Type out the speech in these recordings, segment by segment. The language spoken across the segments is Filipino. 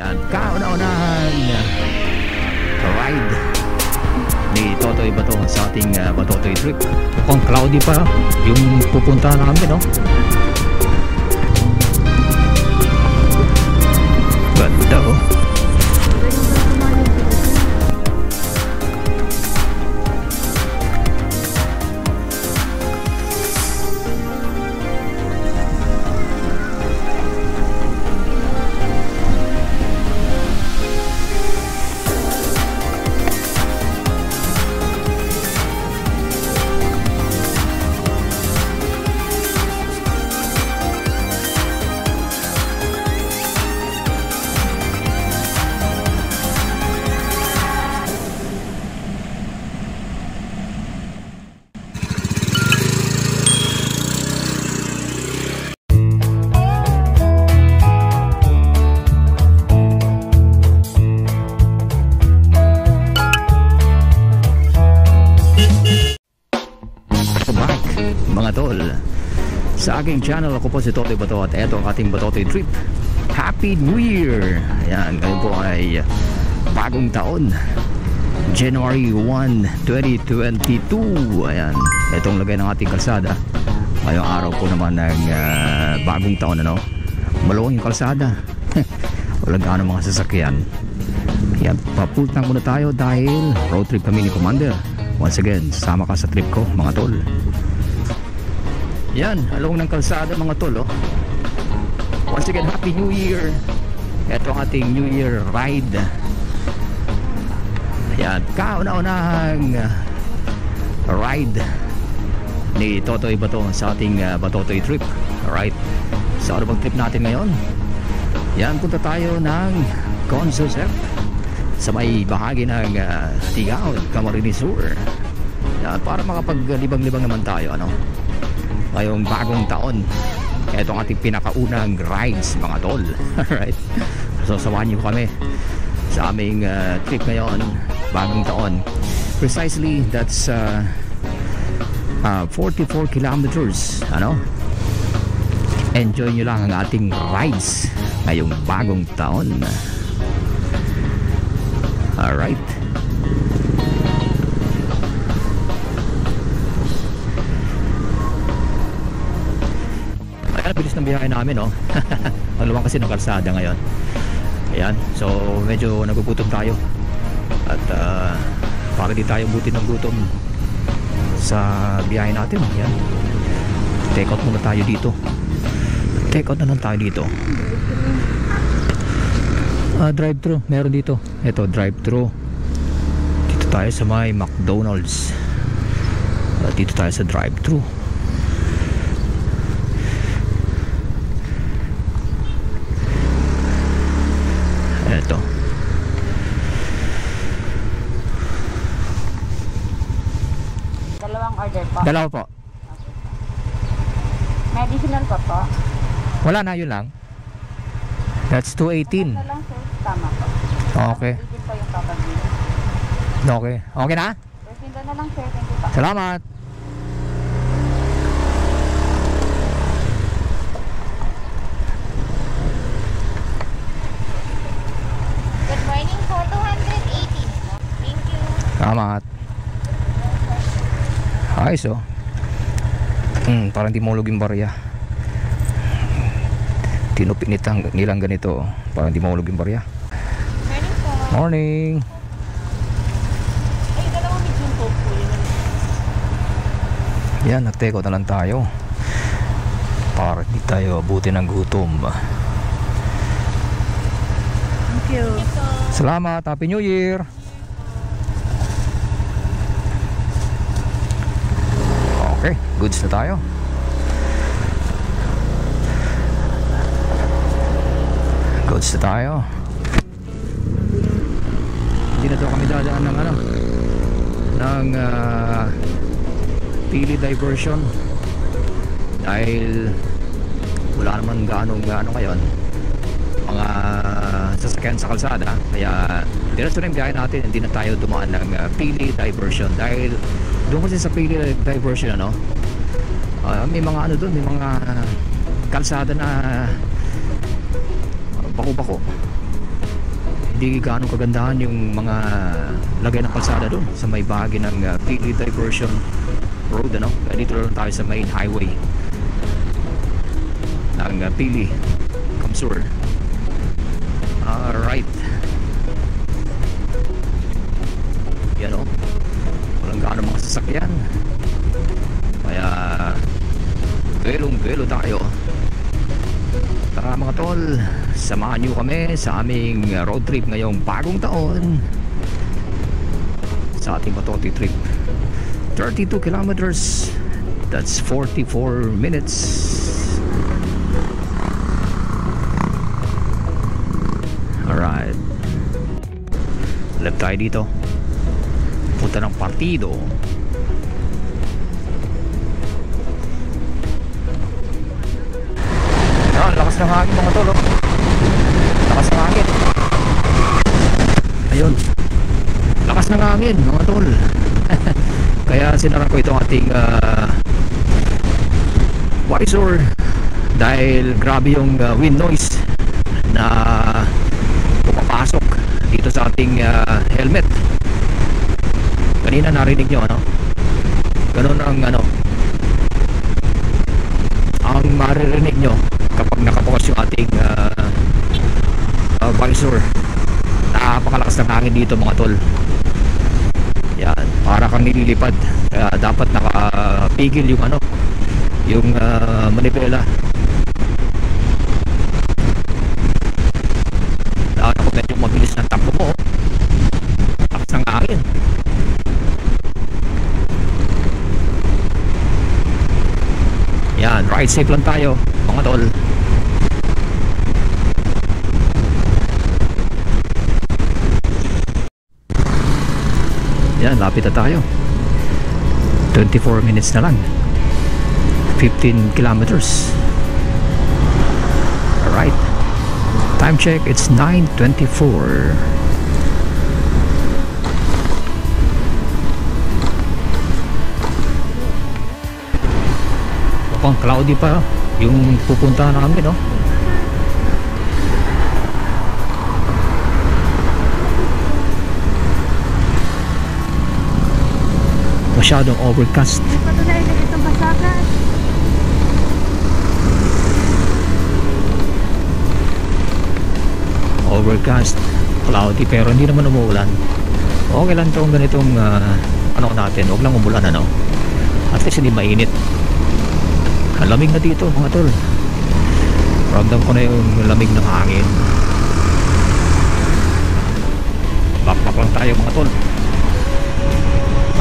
Yan, kauna-unahan ride ni Totoy Bato sa ating Batotoy trip. Mukhang cloudy pa yung pupuntahan namin, no? Ganda, oh. Mga tol, sa aking channel, ako po si Totoy Bato at eto ang ating Batotoy trip. Happy New Year! Ayan, ngayon po ay bagong taon, January 1, 2022. Ayan, etong lagay ng ating kalsada. Ngayong araw po naman ng bagong taon, ano? Maluwang yung kalsada. Walang gaano mga sasakyan. Ayan, papultang muna tayo dahil road trip kami ni Commander. Once again, sama ka sa trip ko, mga tol. Yan, along ng kalsada, mga tol, oh. Once again, Happy New Year. Ito ang ating New Year ride. Yan, kauna-unahang ride ni Totoy Bato sa ating Batotoy trip. Alright, sa ano bang trip natin ngayon? Yan, punta tayo ng Consusep sa may bahagi ng Tigao, Camarines Sur. Yan, para makapaglibang-libang naman tayo, ano? Ngayong bagong taon. Ito ang ating pinakaunang rides, mga tol. Alright, so samahan niyo kami sa aming trip ngayon, bagong taon. Precisely, that's 44 kilometers, ano? Enjoy nyo lang ang ating rides ngayong bagong taon. Alright, bilis ng biyahe namin, no? Maluwang kasi ng kalsada ngayon. Ayan, so medyo nagugutom tayo. At para di tayo buti ng gutom sa biyahe natin. Ayan, take out muna tayo dito. Take out na lang tayo dito. Drive-thru, meron dito. Ito, drive-thru. Dito tayo sa may McDonald's. Dito tayo sa drive-thru. Ito. Dalawang order po. Dalawa po. May additional po po. Wala na, yun lang. That's 218. Ito lang sir, tama po. Okay. Agent po yung total bill. Okay. Okay na? Presenda na lang sir, thank you po. Salamat. Good morning po, 218. Thank you. Salamat. Ayos, oh. Parang di mahulog yung barya. Tinupinit nilang ganito, oh. Parang di mahulog yung barya. Morning po. Morning. Ay, dalawang medium po po yun. Yan, nag-take out na lang tayo para di tayo abutin ng gutom. Thank you. Salamat. Happy New Year. Okay, goods na tayo. Goods na tayo. Hindi na to kami dadaan ng ano, ng Pili diversion dahil wala naman gaano ngayon mga sasakyan sa kalsada, kaya diretso na yung biyahe natin. Hindi na tayo dumaan ng Pili diversion dahil doon kasi sa Pili diversion, ano, may mga ano doon, may mga kalsada na bako-bako. Hindi gaano kagandahan yung mga lagay ng kalsada doon sa may bahagi ng Pili Diversion Road, ano? Kaya dito lang tayo sa main highway ng Pili, Kamsur. Alright. Yan o, walang gaano mga sasakyan, kaya belong-belo tayo. Tara mga tol, samahan nyo kami sa aming road trip ngayong bagong taon, sa ating Batotoy trip. 32 kilometers, that's 44 minutes. Alright, left tayo dito, punta ng partido. Lakas ng hangin mga tol, oh. Lakas ng hangin. Ayun, lakas ng hangin mga tol. Kaya sinara ko itong ating visor dahil grabe yung wind noise na pumapasok dito sa ating helmet. Kanina narinig nyo, ano? Ganun ang ang maririnig nyo kapag nakabukas yung ating visor. Napakalakas ng hangin dito mga tol. Yan, para kang nililipad. Kaya dapat nakapigil yung yung manibela. Ako medyo mabilis ng takbo mo, lakas ng hangin. Yan, ride safe lang tayo mga tol. Yan, lapit na tayo. 24 minutes na lang, 15 kilometers. Alright, time check, it's 9:24. Mukhang cloudy pa yung pupuntahan namin, no? Masyadong overcast. Overcast, cloudy, pero hindi naman umuulan. Okay lang itong ganitong natin, huwag lang umulan, ano? At least hindi mainit. Ang lamig na dito mga tol. Ramdam ko na yung lamig ng hangin. Backpack lang tayo mga tol.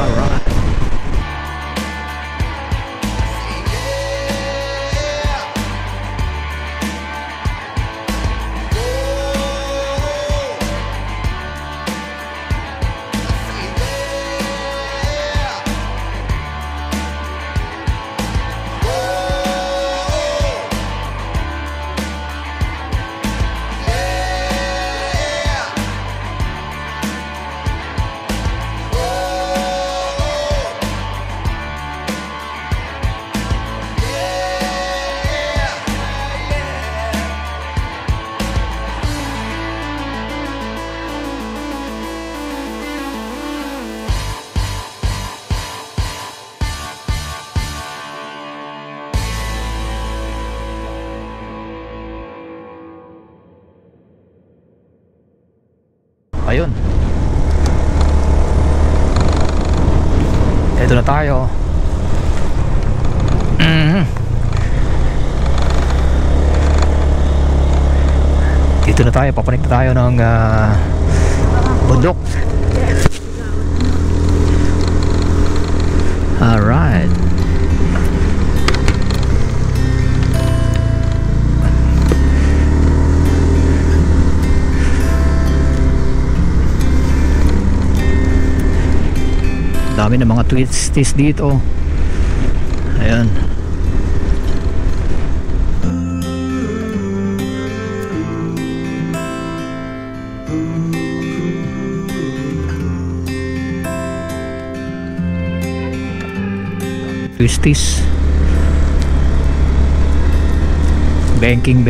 Alright. Ayun, ito na tayo. Dito na tayo, papanik na tayo ng bundok. Alright. Dami ng mga twisties dito. Ayan. Twisties. Banking.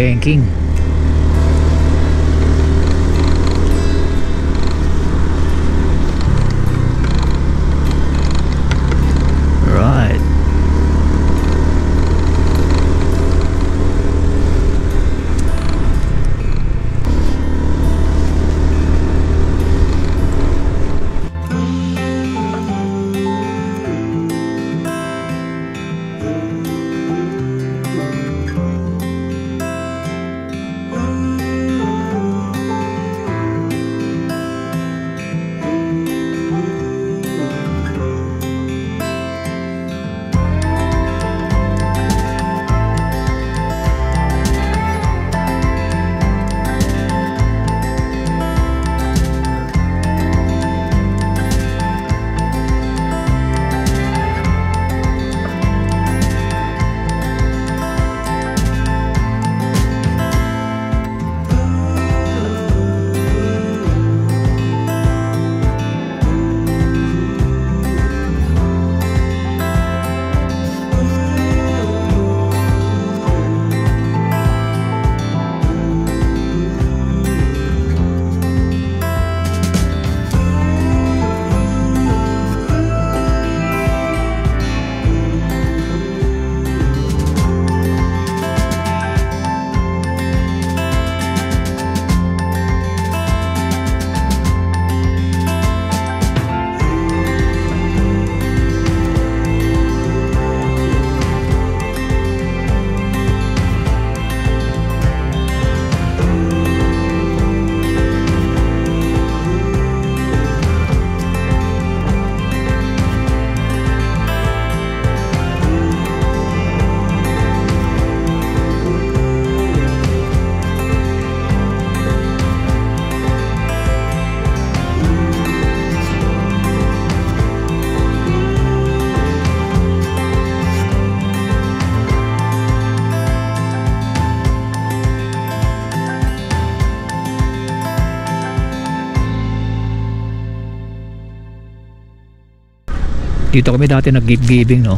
Dito kami dati nag-gift giving, no?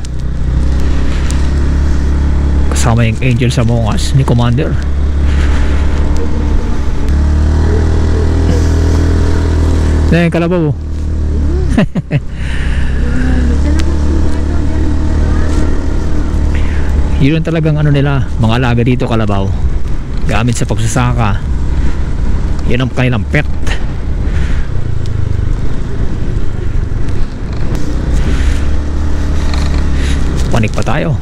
Kasama yung Angels Among Us ni Commander. Yan, kalabaw. Yun talagang ano nila, mga alaga dito, kalabaw. Gamit sa pagsasaka. Yan ang kanilang pet. Panik pa tayo.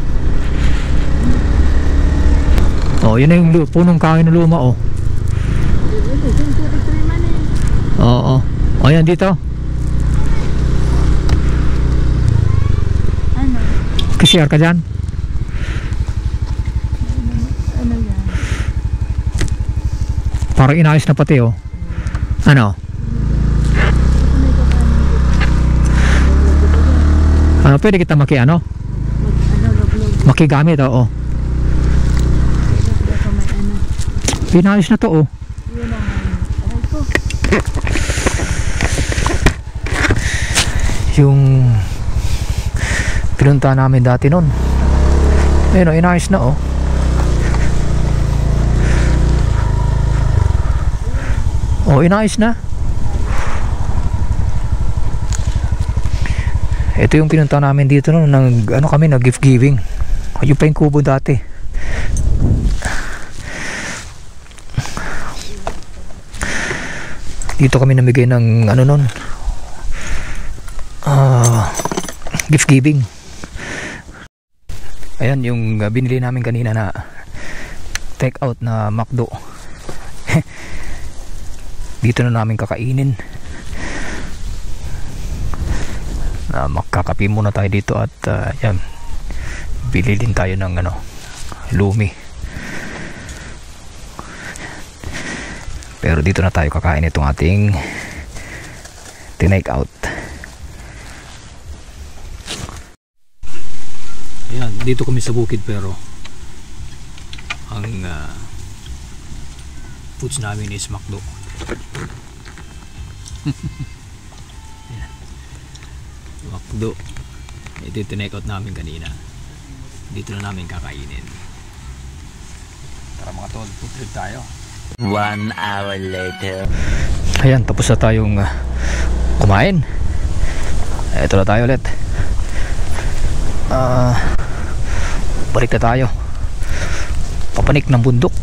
Oh, yun na yung punong kahoy na luma, oh. Oo. Oh, yan dito. Ano? Kasi ka dyan. Ano yan? Parang inayos na pati, oh. Ano? Ano, pwede kita ano? Makigamit, oo. Pinayos na to, oh. Yung pinunta namin dati nun, ayun, oh, inayos na, oh. Oh, inayos na. Ito yung pinunta namin dito nun, ano kami, nag gift giving. Yung pa yung kubo dati. Dito kami namigay ng ano nun, gift giving. Ayan yung binili namin kanina na take out na McDo. Dito na namin kakainin. Makakapi muna tayo dito at yan, bili din tayo ng ano, lumi. Pero dito na tayo kakain itong ating tinake out. Ayan, dito kami sa bukid, pero ang foods namin is McDo. Ayan, McDo. Ito yung tinake out namin kanina. Dito na namin kakainin. Tara mga tol, food trip tayo. 1 hour later. Ayan, tapos na tayong kumain. Ito na tayo ulit. Balik na tayo. Papanik ng bundok.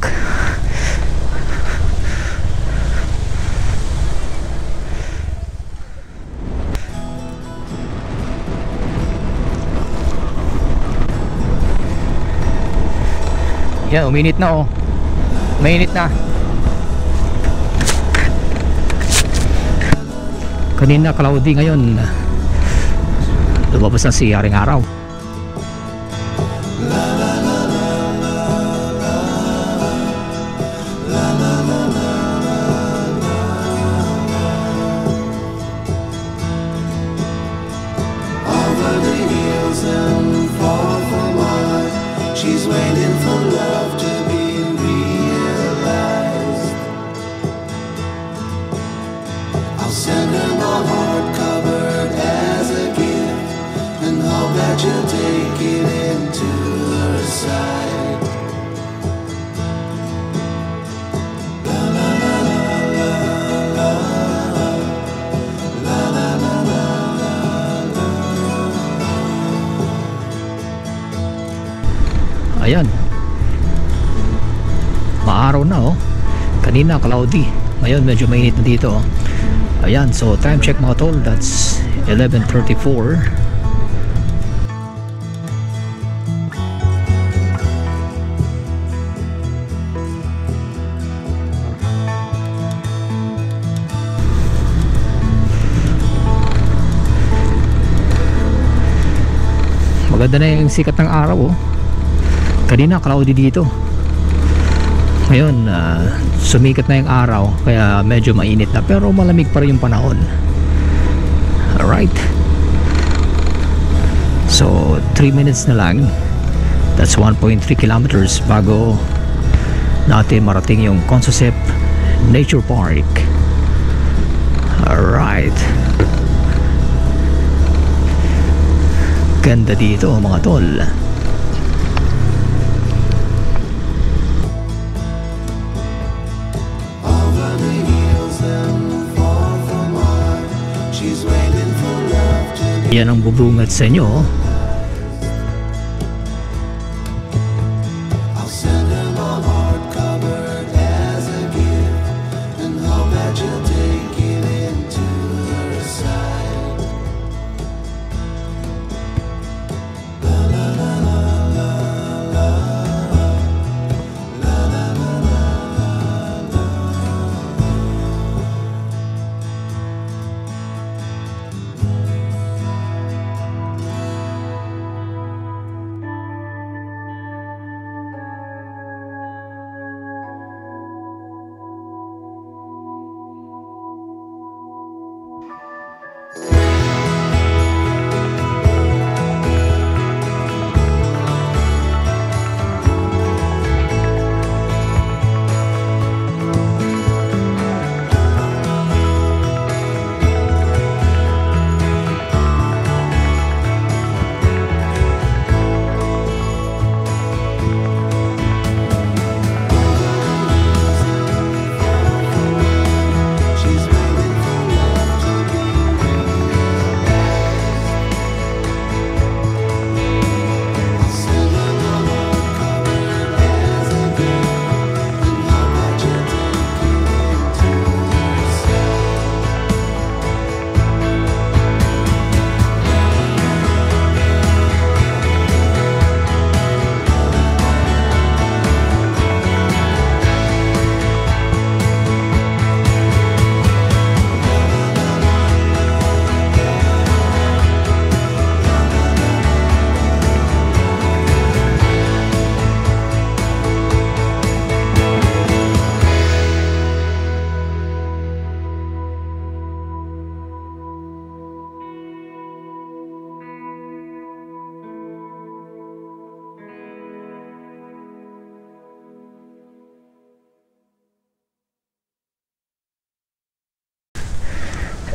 Yan, uminit na, oh. Mainit na. Kanina cloudy, ngayon lumabas na si Haring Araw. Over the hills and far from us, she's waiting for love to be realized. I'll send her my heart covered as a gift, and hope that you'll take it into her side. La la la la la la la la la la. Ayan, maaraw na, oh. Kanina cloudy, ngayon medyo mainit na dito, oh. Ayan, so time check mga tol, that's 11:34. Maganda na yung sikat ng araw, oh. Kanina cloudy dito, ngayon sumikat na yung araw, kaya medyo mainit na, pero malamig pa rin yung panahon. Alright, so 3 minutes na lang, that's 1.3 kilometers bago natin marating yung Consosep Nature Park. Alright, Ganda dito mga tol. Over the hills and far from mine, she's waiting for love to be. Yan ang bubungad sa inyo. I'll send her my heart covered as a gift, and hope that you'll take it into her side. She's waiting for love to be realized. I'll send her my heart covered as a gift, and hope that you'll take it into her side.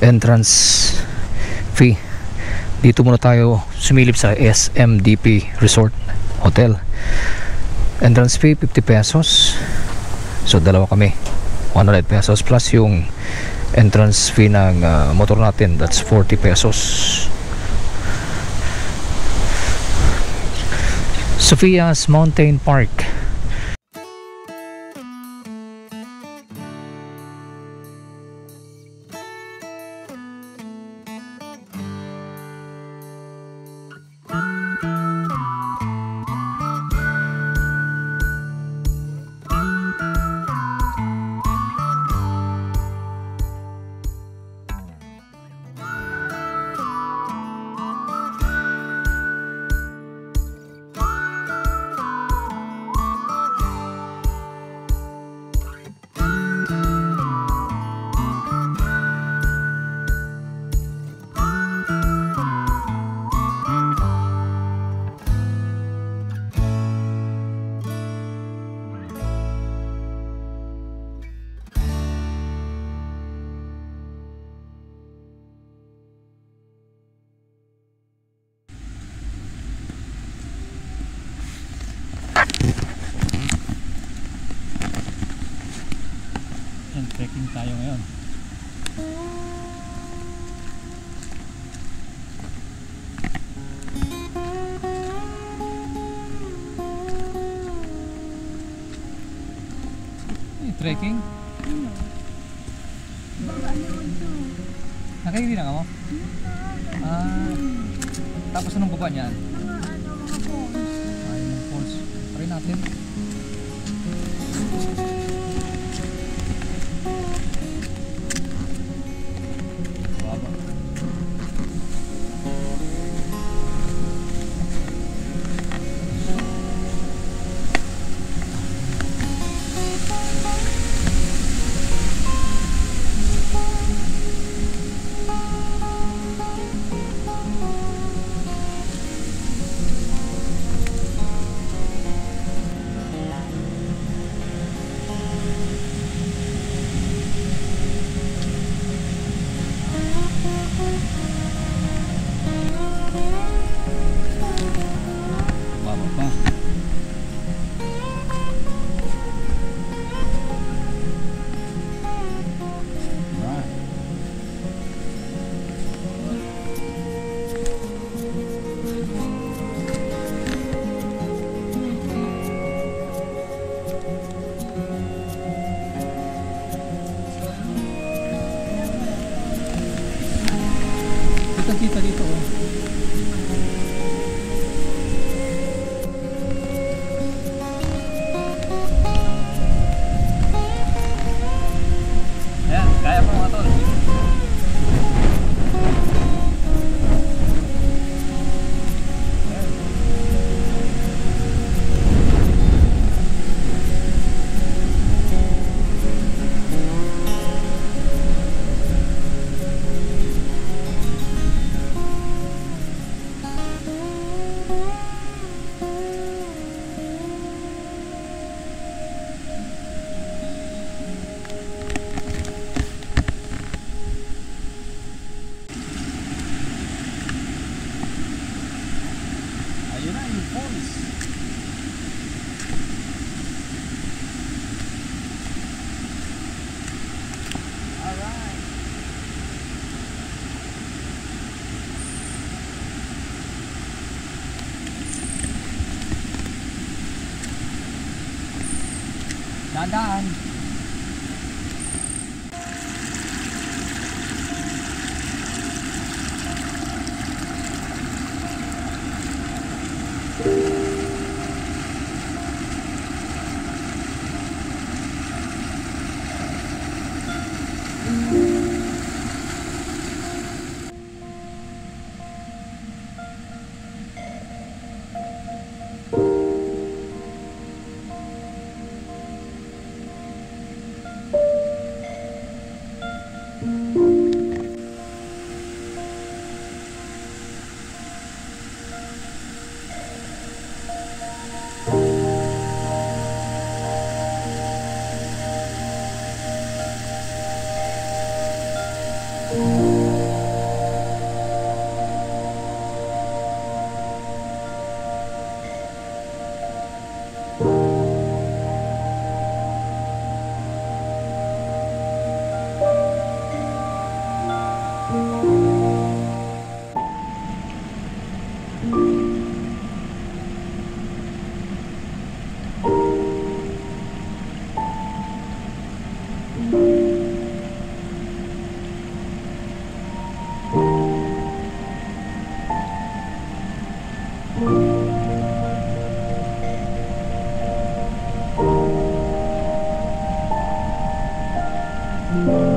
Entrance fee. Dito muna tayo sumilip sa SMDP Resort Hotel. Entrance fee 50 pesos. So dalawa kami, 100 pesos plus yung entrance fee ng motor natin, that's 40 pesos. Sophia's Mountain Park. Yan, trekking tayo ngayon. Trekking? Nakahili na ka mo? Tapos anong baba niyan? Yung falls. Try natin. Baba. kitang-kita dito. Oh. Ayan, kaya pa mga tol. Ayun na yung falls. Alright. Dadaan. Thank you.